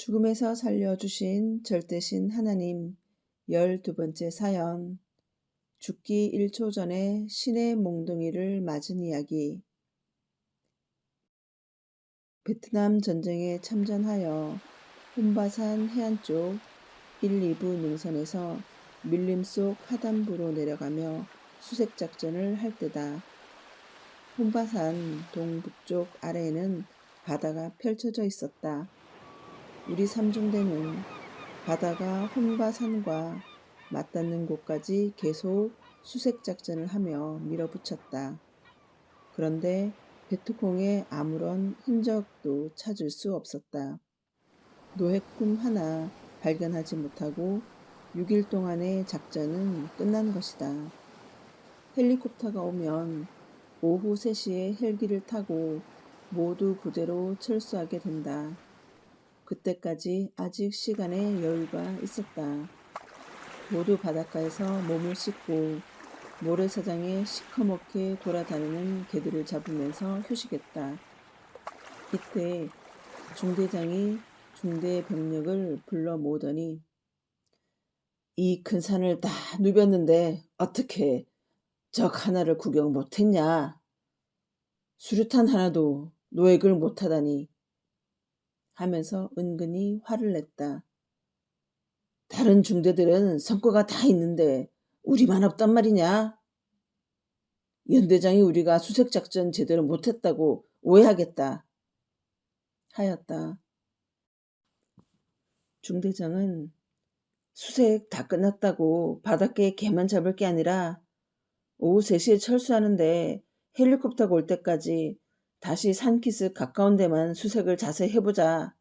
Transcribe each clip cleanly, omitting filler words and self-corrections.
죽음에서 살려주신 절대신 하나님 12번째 사연. 죽기 1초 전에 신의 몽둥이를 맞은 이야기. 베트남 전쟁에 참전하여 혼바산 해안 쪽 1, 2부 능선에서 밀림 속 하단부로 내려가며 수색작전을 할 때다. 혼바산 동북쪽 아래에는 바다가 펼쳐져 있었다. 우리 삼중대는 바다가 혼바산과 맞닿는 곳까지 계속 수색작전을 하며 밀어붙였다. 그런데 베트콩의 아무런 흔적도 찾을 수 없었다. 노획품 하나 발견하지 못하고 6일 동안의 작전은 끝난 것이다. 헬리콥터가 오면 오후 3시에 헬기를 타고 모두 부대로 철수하게 된다. 그때까지 아직 시간의 여유가 있었다. 모두 바닷가에서 몸을 씻고 모래사장에 시커멓게 돌아다니는 개들을 잡으면서 휴식했다. 이때 중대장이 중대 병력을 불러 모으더니 이 큰 산을 다 누볐는데 어떻게 적 하나를 구경 못했냐? 수류탄 하나도 노획을 못하다니 하면서 은근히 화를 냈다. 다른 중대들은 성과가 다 있는데 우리만 없단 말이냐? 연대장이 우리가 수색작전 제대로 못했다고 오해하겠다 하였다. 중대장은 수색 다 끝났다고 바닷가에 개만 잡을 게 아니라 오후 3시에 철수하는데 헬리콥터가 올 때까지 다시 산키스 가까운 데만 수색을 자세히 해보자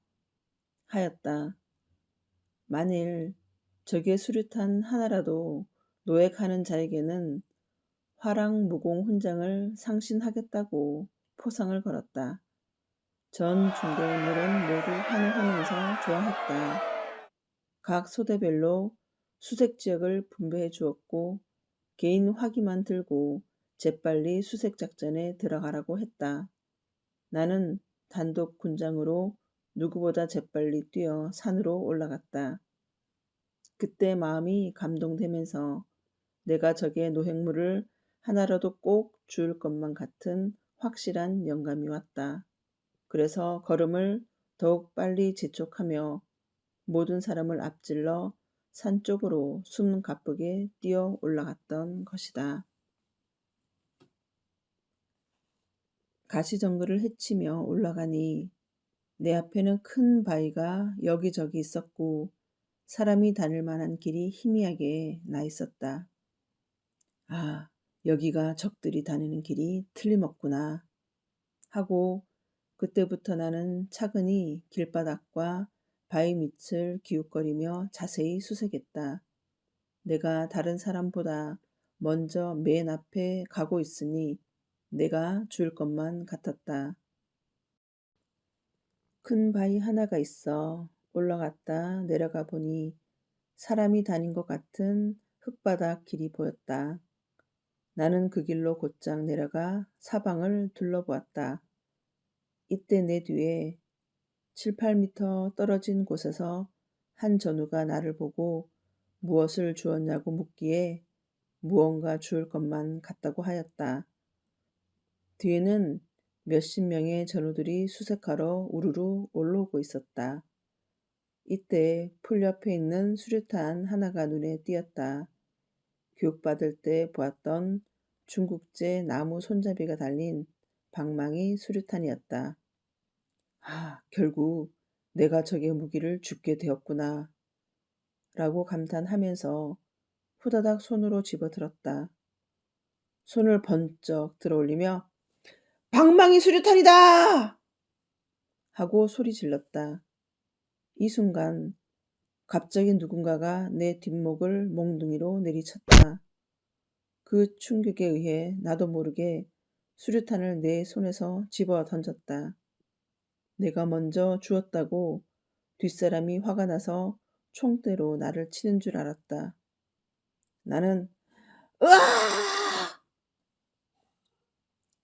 하였다. 만일 적의 수류탄 하나라도 노획하는 자에게는 화랑무공 훈장을 상신하겠다고 포상을 걸었다. 전 중대원들은 모두 환호하면서 좋아했다. 각 소대별로 수색지역을 분배해 주었고 개인 화기만 들고 재빨리 수색작전에 들어가라고 했다. 나는 단독 군장으로 누구보다 재빨리 뛰어 산으로 올라갔다. 그때 마음이 감동되면서 내가 적의 노획물을 하나라도 꼭 주울 것만 같은 확실한 영감이 왔다. 그래서 걸음을 더욱 빨리 재촉하며 모든 사람을 앞질러 산 쪽으로 숨 가쁘게 뛰어 올라갔던 것이다. 가시정글을 헤치며 올라가니 내 앞에는 큰 바위가 여기저기 있었고 사람이 다닐 만한 길이 희미하게 나 있었다. 아, 여기가 적들이 다니는 길이 틀림없구나 하고 그때부터 나는 차근히 길바닥과 바위 밑을 기웃거리며 자세히 수색했다. 내가 다른 사람보다 먼저 맨 앞에 가고 있으니 내가 줄 것만 같았다. 큰 바위 하나가 있어 올라갔다 내려가 보니 사람이 다닌 것 같은 흙바닥 길이 보였다. 나는 그 길로 곧장 내려가 사방을 둘러보았다. 이때 내 뒤에 7, 8미터 떨어진 곳에서 한 전우가 나를 보고 무엇을 주었냐고 묻기에 무언가 주울 것만 같다고 하였다. 뒤에는 몇십 명의 전우들이 수색하러 우르르 올라오고 있었다. 이때 풀 옆에 있는 수류탄 하나가 눈에 띄었다. 교육받을 때 보았던 중국제 나무 손잡이가 달린 방망이 수류탄이었다. 아, 결국 내가 적의 무기를 줍게 되었구나 라고 감탄하면서 후다닥 손으로 집어들었다. 손을 번쩍 들어올리며 방망이 수류탄이다! 하고 소리 질렀다. 이 순간 갑자기 누군가가 내 뒷목을 몽둥이로 내리쳤다. 그 충격에 의해 나도 모르게 수류탄을 내 손에서 집어 던졌다. 내가 먼저 주었다고 뒷사람이 화가 나서 총대로 나를 치는 줄 알았다. 나는 으아!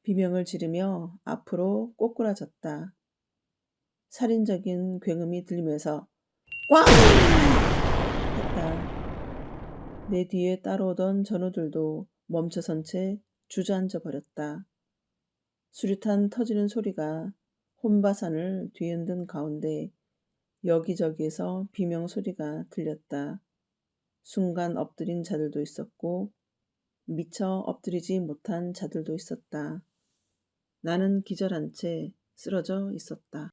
비명을 지르며 앞으로 꼬꾸라졌다. 살인적인 굉음이 들리면서 꽝! 했다. 내 뒤에 따라오던 전우들도 멈춰선 채 주저앉아 버렸다. 수류탄 터지는 소리가 혼바산을 뒤흔든 가운데 여기저기에서 비명소리가 들렸다. 순간 엎드린 자들도 있었고 미처 엎드리지 못한 자들도 있었다. 나는 기절한 채 쓰러져 있었다.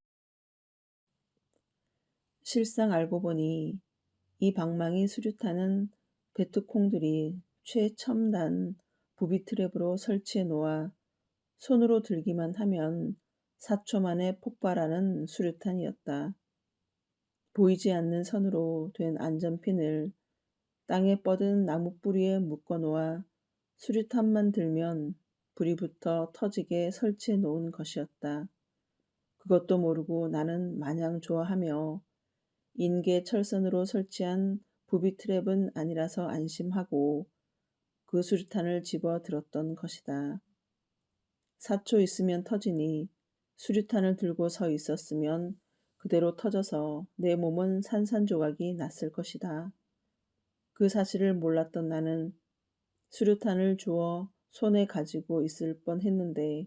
실상 알고 보니 이 방망이 수류탄은 베트콩들이 최첨단 부비 트랩으로 설치해 놓아 손으로 들기만 하면 4초 만에 폭발하는 수류탄이었다. 보이지 않는 선으로 된 안전핀을 땅에 뻗은 나무 뿌리에 묶어 놓아 수류탄만 들면 불이 붙어 터지게 설치해 놓은 것이었다. 그것도 모르고 나는 마냥 좋아하며 인계 철선으로 설치한 부비 트랩은 아니라서 안심하고 그 수류탄을 집어 들었던 것이다. 4초 있으면 터지니 수류탄을 들고 서 있었으면 그대로 터져서 내 몸은 산산조각이 났을 것이다. 그 사실을 몰랐던 나는 수류탄을 주어 손에 가지고 있을 뻔했는데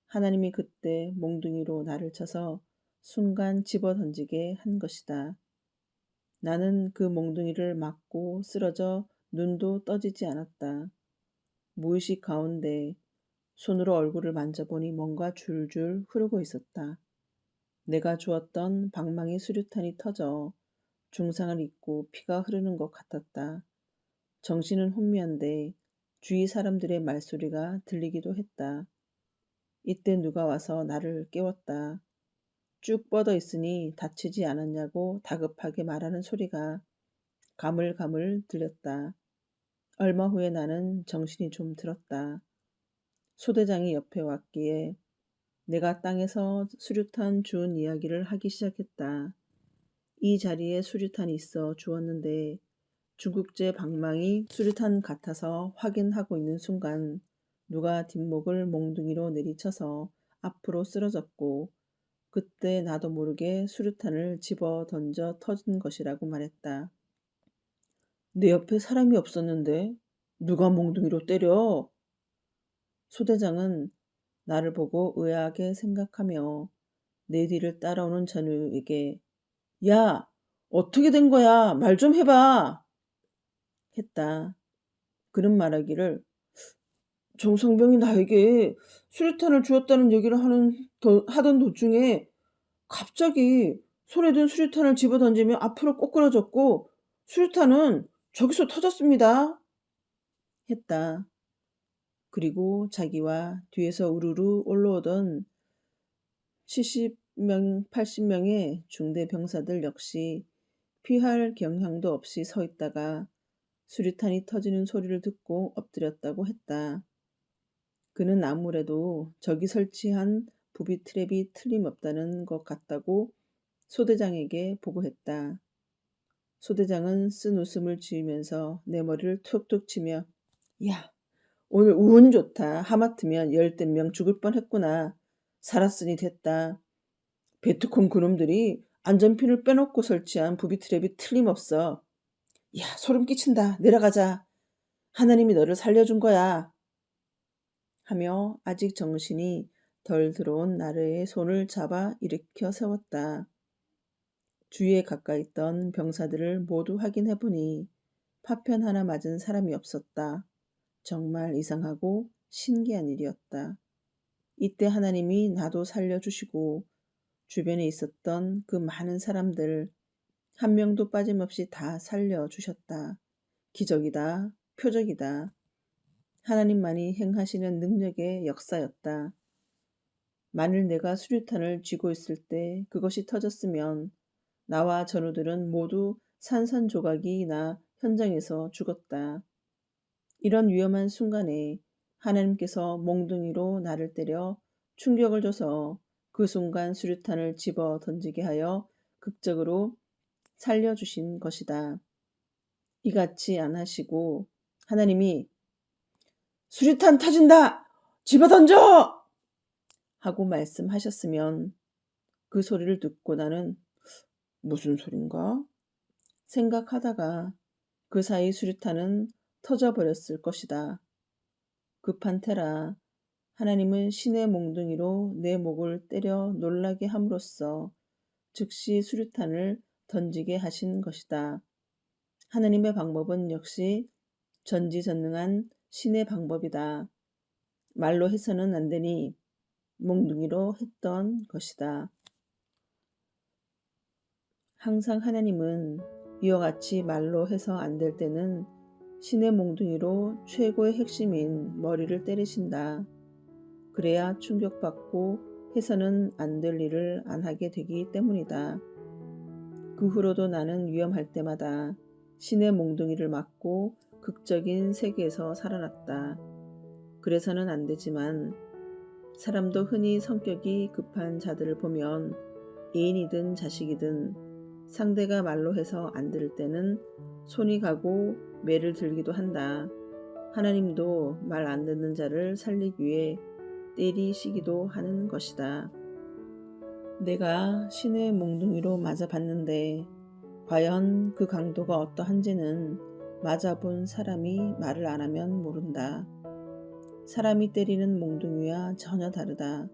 하나님이 그때 몽둥이로 나를 쳐서 순간 집어 던지게 한 것이다. 나는 그 몽둥이를 맞고 쓰러져 눈도 떠지지 않았다. 무의식 가운데 손으로 얼굴을 만져보니 뭔가 줄줄 흐르고 있었다. 내가 주었던 방망이 수류탄이 터져 중상을 입고 피가 흐르는 것 같았다. 정신은 혼미한데 주위 사람들의 말소리가 들리기도 했다. 이때 누가 와서 나를 깨웠다. 쭉 뻗어 있으니 다치지 않았냐고 다급하게 말하는 소리가 가물가물 들렸다. 얼마 후에 나는 정신이 좀 들었다. 소대장이 옆에 왔기에 내가 땅에서 수류탄 주운 이야기를 하기 시작했다. 이 자리에 수류탄이 있어 주었는데 중국제 방망이 수류탄 같아서 확인하고 있는 순간 누가 뒷목을 몽둥이로 내리쳐서 앞으로 쓰러졌고 그때 나도 모르게 수류탄을 집어 던져 터진 것이라고 말했다. 내 옆에 사람이 없었는데 누가 몽둥이로 때려? 소대장은 나를 보고 의아하게 생각하며 내 뒤를 따라오는 전우에게 야, 어떻게 된 거야? 말 좀 해봐. 했다. 그는 말하기를 정상병이 나에게 수류탄을 주었다는 얘기를 하던 도중에 갑자기 손에 든 수류탄을 집어 던지며 앞으로 꼬꾸라졌고 수류탄은 저기서 터졌습니다. 했다. 그리고 자기와 뒤에서 우르르 올라오던 70명, 80명의 중대 병사들 역시 피할 경향도 없이 서 있다가 수류탄이 터지는 소리를 듣고 엎드렸다고 했다. 그는 아무래도 저기 설치한 부비 트랩이 틀림없다는 것 같다고 소대장에게 보고했다. 소대장은 쓴 웃음을 지으면서 내 머리를 툭툭 치며 야, 오늘 운 좋다. 하마터면 열댓 명 죽을 뻔했구나. 살았으니 됐다. 베트콩 그놈들이 안전핀을 빼놓고 설치한 부비 트랩이 틀림없어. 야, 소름 끼친다. 내려가자. 하나님이 너를 살려준 거야. 하며 아직 정신이 덜 들어온 나르의 손을 잡아 일으켜 세웠다. 주위에 가까이 있던 병사들을 모두 확인해보니 파편 하나 맞은 사람이 없었다. 정말 이상하고 신기한 일이었다. 이때 하나님이 나도 살려주시고 주변에 있었던 그 많은 사람들 한 명도 빠짐없이 다 살려주셨다. 기적이다. 표적이다. 하나님만이 행하시는 능력의 역사였다. 만일 내가 수류탄을 쥐고 있을 때 그것이 터졌으면 나와 전우들은 모두 산산조각이 나 현장에서 죽었다. 이런 위험한 순간에 하나님께서 몽둥이로 나를 때려 충격을 줘서 그 순간 수류탄을 집어 던지게 하여 극적으로 살려주신 것이다. 이같이 안 하시고 하나님이 수류탄 터진다! 집어 던져! 하고 말씀하셨으면 그 소리를 듣고 나는 '무슨 소린가?' 생각하다가 그 사이 수류탄은 터져 버렸을 것이다. 급한 테라, 하나님은 신의 몽둥이로 내 목을 때려 놀라게 함으로써 즉시 수류탄을 던지게 하신 것이다. 하나님의 방법은 역시 전지전능한 신의 방법이다. 말로 해서는 안 되니 몽둥이로 했던 것이다. 항상 하나님은 이와 같이 말로 해서 안 될 때는 신의 몽둥이로 최고의 핵심인 머리를 때리신다. 그래야 충격받고 해서는 안 될 일을 안 하게 되기 때문이다. 그 후로도 나는 위험할 때마다 신의 몽둥이를 맞고 극적인 세계에서 살아났다. 그래서는 안 되지만 사람도 흔히 성격이 급한 자들을 보면 애인이든 자식이든 상대가 말로 해서 안 들을 때는 손이 가고 매를 들기도 한다. 하나님도 말 안 듣는 자를 살리기 위해 때리시기도 하는 것이다. 내가 신의 몽둥이로 맞아봤는데 과연 그 강도가 어떠한지는 맞아본 사람이 말을 안 하면 모른다. 사람이 때리는 몽둥이와 전혀 다르다.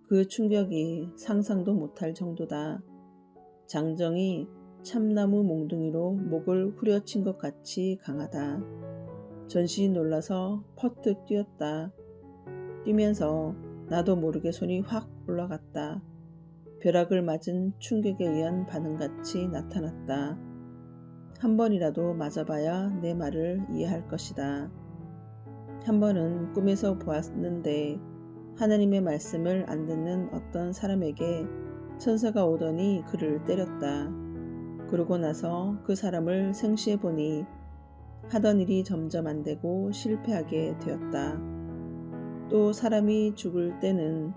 그 충격이 상상도 못할 정도다. 장정이 참나무 몽둥이로 목을 후려친 것 같이 강하다. 전신이 놀라서 퍼뜩 뛰었다. 뛰면서 나도 모르게 손이 확 올라갔다. 벼락을 맞은 충격에 의한 반응같이 나타났다. 한 번이라도 맞아봐야 내 말을 이해할 것이다. 한 번은 꿈에서 보았는데 하나님의 말씀을 안 듣는 어떤 사람에게 천사가 오더니 그를 때렸다. 그러고 나서 그 사람을 생시해 보니 하던 일이 점점 안 되고 실패하게 되었다. 또 사람이 죽을 때는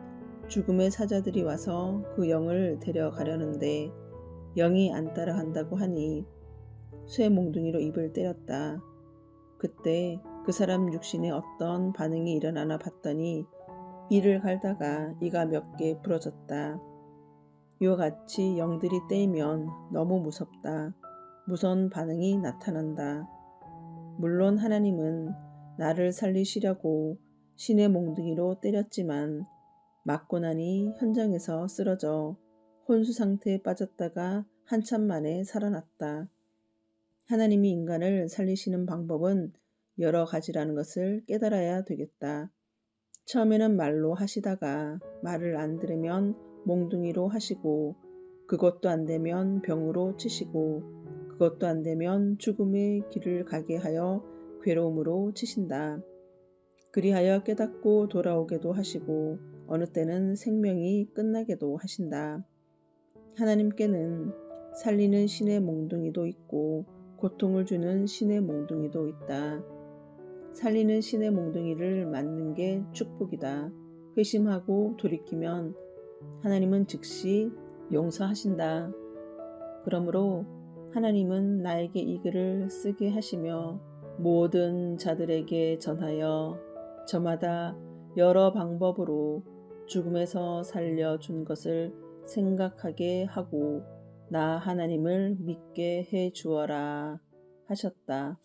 죽음의 사자들이 와서 그 영을 데려가려는데 영이 안 따라간다고 하니 쇠 몽둥이로 입을 때렸다. 그때 그 사람 육신에 어떤 반응이 일어나나 봤더니 이를 갈다가 이가 몇 개 부러졌다. 이와 같이 영들이 때리면 너무 무섭다. 무서운 반응이 나타난다. 물론 하나님은 나를 살리시려고 신의 몽둥이로 때렸지만 맞고 나니 현장에서 쓰러져 혼수 상태에 빠졌다가 한참 만에 살아났다. 하나님이 인간을 살리시는 방법은 여러 가지라는 것을 깨달아야 되겠다. 처음에는 말로 하시다가 말을 안 들으면 몽둥이로 하시고 그것도 안 되면 병으로 치시고 그것도 안 되면 죽음의 길을 가게 하여 괴로움으로 치신다. 그리하여 깨닫고 돌아오게도 하시고 어느 때는 생명이 끝나게도 하신다. 하나님께는 살리는 신의 몽둥이도 있고 고통을 주는 신의 몽둥이도 있다. 살리는 신의 몽둥이를 맞는 게 축복이다. 회심하고 돌이키면 하나님은 즉시 용서하신다. 그러므로 하나님은 나에게 이 글을 쓰게 하시며 모든 자들에게 전하여 저마다 여러 방법으로 죽음에서 살려준 것을 생각하게 하고 나 하나님을 믿게 해 주어라 하셨다.